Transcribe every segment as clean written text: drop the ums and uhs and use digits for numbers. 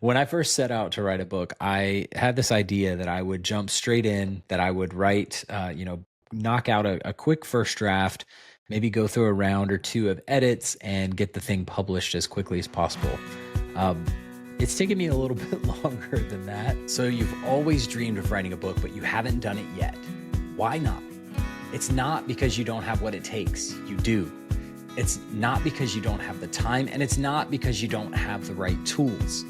When I first set out to write a book, I had this idea that I would jump straight in, that I would write, knock out a quick first draft, maybe go through a round or two of edits and get the thing published as quickly as possible. Um, it's taken me a little bit longer than that. So you've always dreamed of writing a book, but you haven't done it yet. Why not? It's not because you don't have what it takes. You do. It's not because you don't have the time, and it's not because you don't have the right tools.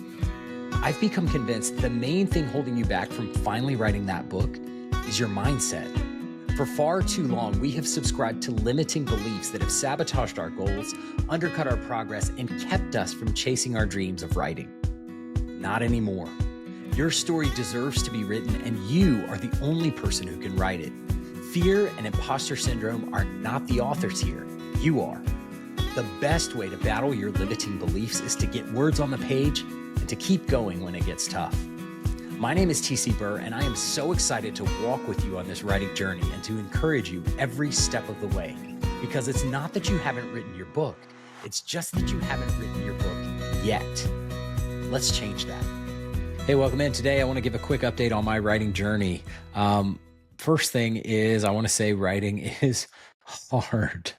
I've become convinced the main thing holding you back from finally writing that book is your mindset. For far too long, we have subscribed to limiting beliefs that have sabotaged our goals, undercut our progress, and kept us from chasing our dreams of writing. Not anymore. Your story deserves to be written, and you are the only person who can write it. Fear and imposter syndrome are not the authors here. You are. The best way to battle your limiting beliefs is to get words on the page and to keep going when it gets tough. My name is TC Burr, and I am so excited to walk with you on this writing journey and to encourage you every step of the way. Because it's not that you haven't written your book, it's just that you haven't written your book yet. Let's change that. Hey, welcome in. Today, I want to give a quick update on my writing journey. First thing is, I want to say writing is hard.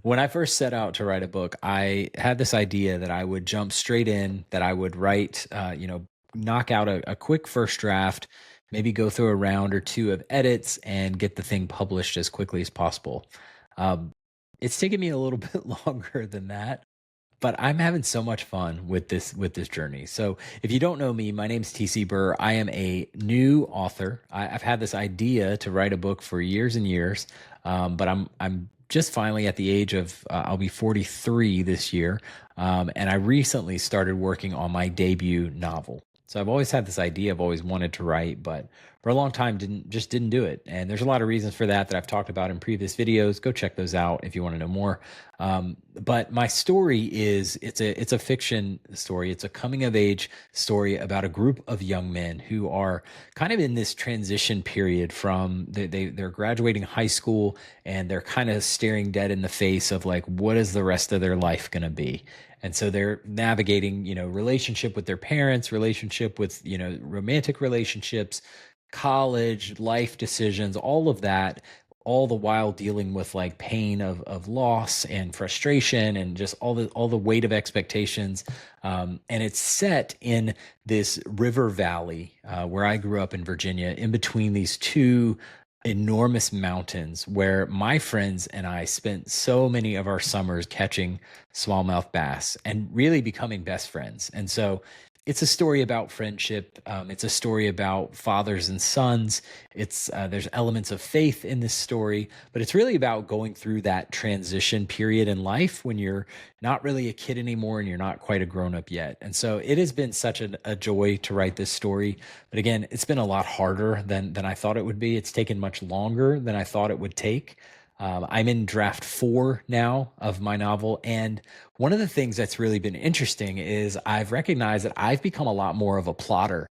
When I first set out to write a book, I had this idea that I would jump straight in, that I would write, knock out a quick first draft, maybe go through a round or two of edits and get the thing published as quickly as possible. It's taken me a little bit longer than that, but I'm having so much fun with this journey. So if you don't know me, my name's TC Burr. I am a new author. I've had this idea to write a book for years and years, but I'm just finally at the age of I'll be 43 this year, and I recently started working on my debut novel. So I've always had this idea. I've always wanted to write, but for a long time didn't do it. And there's a lot of reasons for that I've talked about in previous videos. Go check those out if you want to know more. But my story is it's a fiction story. It's a coming of age story about a group of young men who are kind of in this transition period from they're graduating high school, and they're kind of staring dead in the face of like, what is the rest of their life going to be? And so they're navigating, relationship with their parents, relationship with, romantic relationships, college, life decisions, all of that, all the while dealing with like pain of loss and frustration and just all the weight of expectations. And it's set in this river valley where I grew up in Virginia, in between these two enormous mountains, where my friends and I spent so many of our summers catching smallmouth bass and really becoming best friends. And so it's a story about friendship. It's a story about fathers and sons. There's elements of faith in this story, but it's really about going through that transition period in life when you're not really a kid anymore and you're not quite a grown up yet. And so it has been such a joy to write this story. But again, it's been a lot harder than I thought it would be. It's taken much longer than I thought it would take. I'm in draft 4 now of my novel. And one of the things that's really been interesting is I've recognized that I've become a lot more of a plotter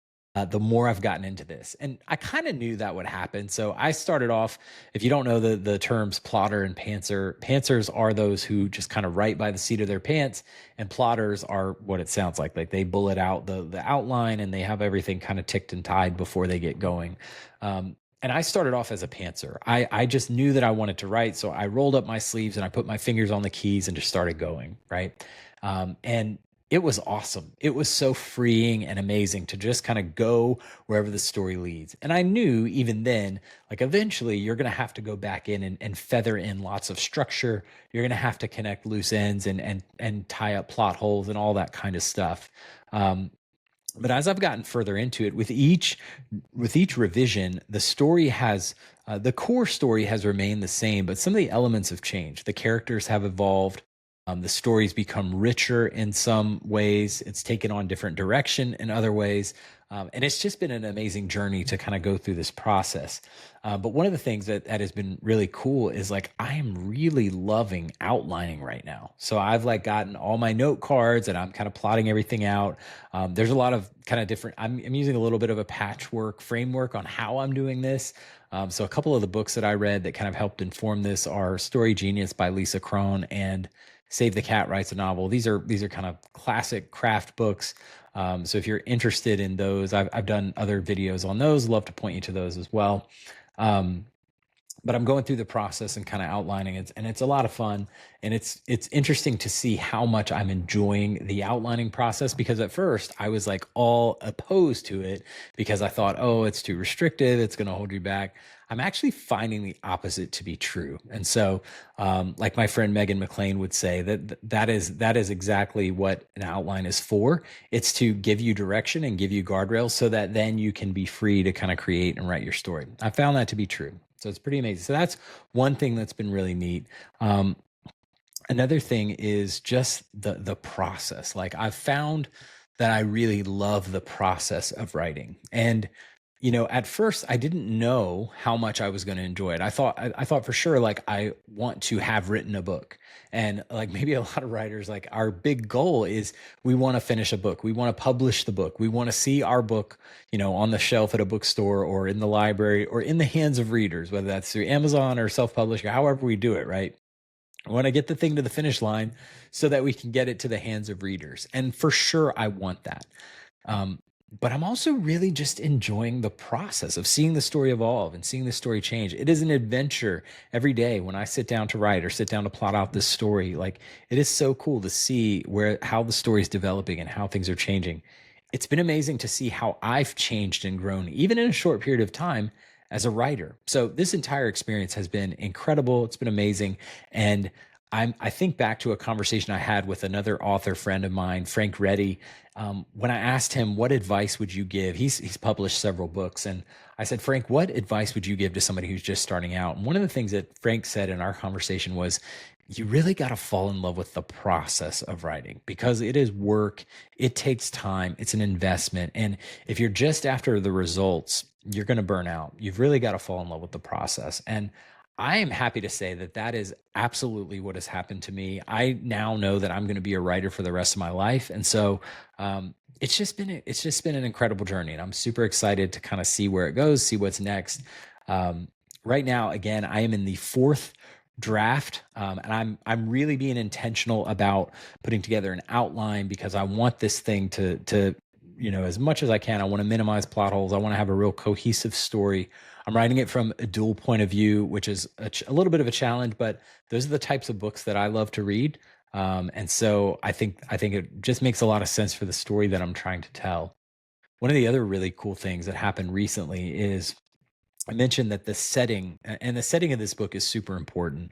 the more I've gotten into this. And I kind of knew that would happen. So I started off, if you don't know the terms plotter and pantser, pantsers are those who just kind of write by the seat of their pants, and plotters are what it sounds like. Like they bullet out the outline, and they have everything kind of ticked and tied before they get going. And I started off as a pantser. I just knew that I wanted to write. So I rolled up my sleeves and I put my fingers on the keys and just started going, right? And it was awesome. It was so freeing and amazing to just kind of go wherever the story leads. And I knew even then, like eventually you're going to have to go back in and feather in lots of structure. You're going to have to connect loose ends and tie up plot holes and all that kind of stuff. But as I've gotten further into it, with each revision, the story has the core story has remained the same, but some of the elements have changed. The characters have evolved. The story's become richer in some ways. It's taken on different direction in other ways. And it's just been an amazing journey to kind of go through this process. But one of the things that has been really cool is like, I am really loving outlining right now. So I've like gotten all my note cards and I'm kind of plotting everything out. There's a lot of kind of different, I'm using a little bit of a patchwork framework on how I'm doing this. So a couple of the books that I read that kind of helped inform this are Story Genius by Lisa Cron and Save the Cat Writes a Novel. These are kind of classic craft books. So if you're interested in those, I've done other videos on those. Love to point you to those as well. Um, but I'm going through the process and kind of outlining it, and it's a lot of fun. And it's interesting to see how much I'm enjoying the outlining process, because at first I was like all opposed to it because I thought, oh, it's too restrictive, it's going to hold you back. I'm actually finding the opposite to be true. And so, like my friend Megan McLean would say, that is exactly what an outline is for. It's to give you direction and give you guardrails so that then you can be free to kind of create and write your story. I found that to be true. So it's pretty amazing. So that's one thing that's been really neat. Another thing is just the process. Like I've found that I really love the process of writing. And at first I didn't know how much I was going to enjoy it. I thought for sure like I want to have written a book. And like maybe a lot of writers, like our big goal is we want to finish a book. We want to publish the book. We want to see our book, on the shelf at a bookstore or in the library or in the hands of readers, whether that's through Amazon or self-publish or however we do it, right? I want to get the thing to the finish line so that we can get it to the hands of readers. And for sure, I want that. Um, but I'm also really just enjoying the process of seeing the story evolve and seeing the story change. It is an adventure every day when I sit down to write or sit down to plot out this story. Like it is so cool to see how the story is developing and how things are changing. It's been amazing to see how I've changed and grown, even in a short period of time as a writer. So this entire experience has been incredible. It's been amazing. And I think back to a conversation I had with another author friend of mine, Frank Reddy, when I asked him, what advice would you give? He's published several books. And I said, Frank, what advice would you give to somebody who's just starting out? And one of the things that Frank said in our conversation was, you really got to fall in love with the process of writing, because it is work. It takes time. It's an investment. And if you're just after the results, you're going to burn out. You've really got to fall in love with the process. And I am happy to say that that is absolutely what has happened to me. I now know that I'm going to be a writer for the rest of my life. And so, it's just been an incredible journey, and I'm super excited to kind of see where it goes, see what's next. Right now, again, I am in the fourth draft, and I'm really being intentional about putting together an outline, because I want this thing to as much as I can. I want to minimize plot holes. I want to have a real cohesive story. I'm writing it from a dual point of view, which is a little bit of a challenge, but those are the types of books that I love to read. And so I think it just makes a lot of sense for the story that I'm trying to tell. One of the other really cool things that happened recently is I mentioned that the setting and the setting of this book is super important,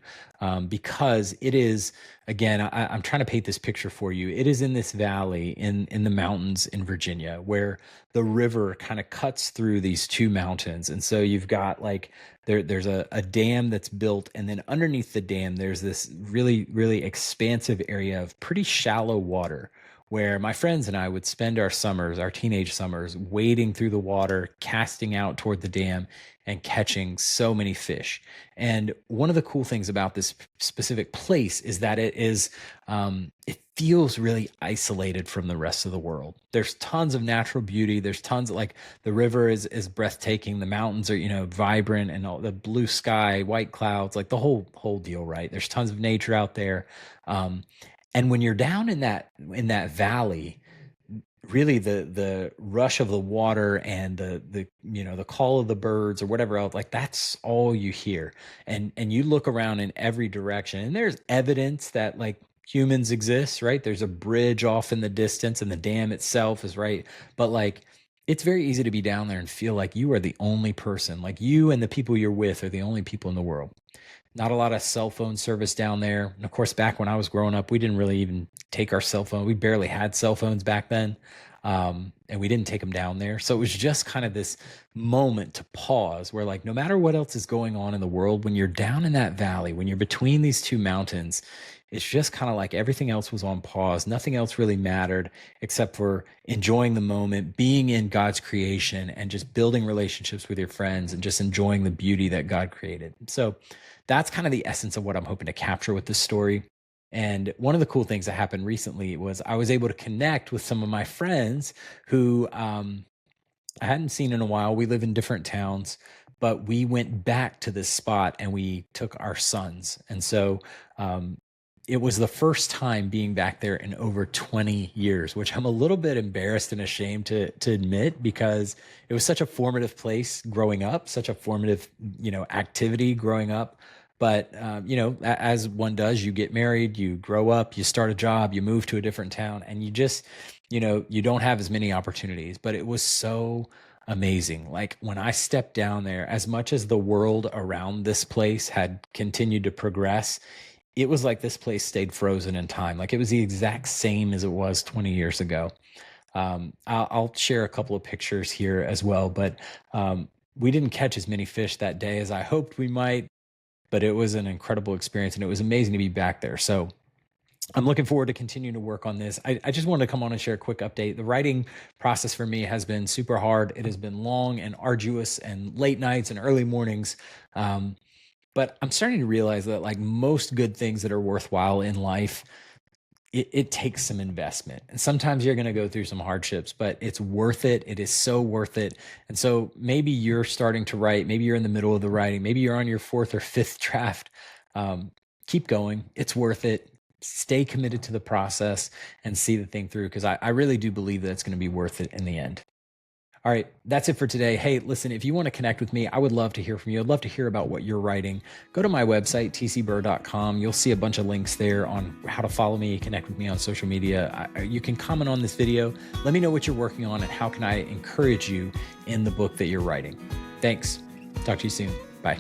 because it is, again, I'm trying to paint this picture for you. It is in this valley in the mountains in Virginia, where the river kind of cuts through these two mountains. And so you've got like there's a dam that's built, and then underneath the dam, there's this really, really expansive area of pretty shallow water, where my friends and I would spend our summers, our teenage summers, wading through the water, casting out toward the dam and catching so many fish. And one of the cool things about this specific place is that it feels really isolated from the rest of the world. There's tons of natural beauty. There's tons of, like, the river is breathtaking. The mountains are, vibrant, and all the blue sky, white clouds, like the whole deal, right? There's tons of nature out there. And when you're down in that valley, really the rush of the water and the call of the birds or whatever else, like that's all you hear. And you look around in every direction, and there's evidence that like humans exist, right? There's a bridge off in the distance, and the dam itself is right. But like, it's very easy to be down there and feel like you are the only person, like you and the people you're with are the only people in the world. Not a lot of cell phone service down there. And of course, back when I was growing up, we didn't really even take our cell phone. We barely had cell phones back then. And we didn't take them down there. So it was just kind of this moment to pause, where like, no matter what else is going on in the world, when you're down in that valley, when you're between these two mountains, it's just kind of like everything else was on pause. Nothing else really mattered except for enjoying the moment, being in God's creation, and just building relationships with your friends, and just enjoying the beauty that God created. So that's kind of the essence of what I'm hoping to capture with this story. And one of the cool things that happened recently was I was able to connect with some of my friends who I hadn't seen in a while. We live in different towns, but we went back to this spot and we took our sons. And so it was the first time being back there in over 20 years, which I'm a little bit embarrassed and ashamed to admit, because it was such a formative place growing up, such a formative, activity growing up. But, as one does, you get married, you grow up, you start a job, you move to a different town, and you just, you don't have as many opportunities. But it was so amazing. Like when I stepped down there, as much as the world around this place had continued to progress, it was like this place stayed frozen in time. Like it was the exact same as it was 20 years ago. I'll share a couple of pictures here as well, but we didn't catch as many fish that day as I hoped we might, but it was an incredible experience and it was amazing to be back there. So I'm looking forward to continuing to work on this. I just wanted to come on and share a quick update. The writing process for me has been super hard. It has been long and arduous and late nights and early mornings. But I'm starting to realize that, like most good things that are worthwhile in life, it takes some investment. And sometimes you're going to go through some hardships, but it's worth it. It is so worth it. And so maybe you're starting to write, maybe you're in the middle of the writing, maybe you're on your fourth or fifth draft. Keep going. It's worth it. Stay committed to the process and see the thing through, because I really do believe that it's going to be worth it in the end. All right, that's it for today. Hey, listen, if you want to connect with me, I would love to hear from you. I'd love to hear about what you're writing. Go to my website, tcburr.com. You'll see a bunch of links there on how to follow me, connect with me on social media. You can comment on this video. Let me know what you're working on and how can I encourage you in the book that you're writing. Thanks. Talk to you soon. Bye.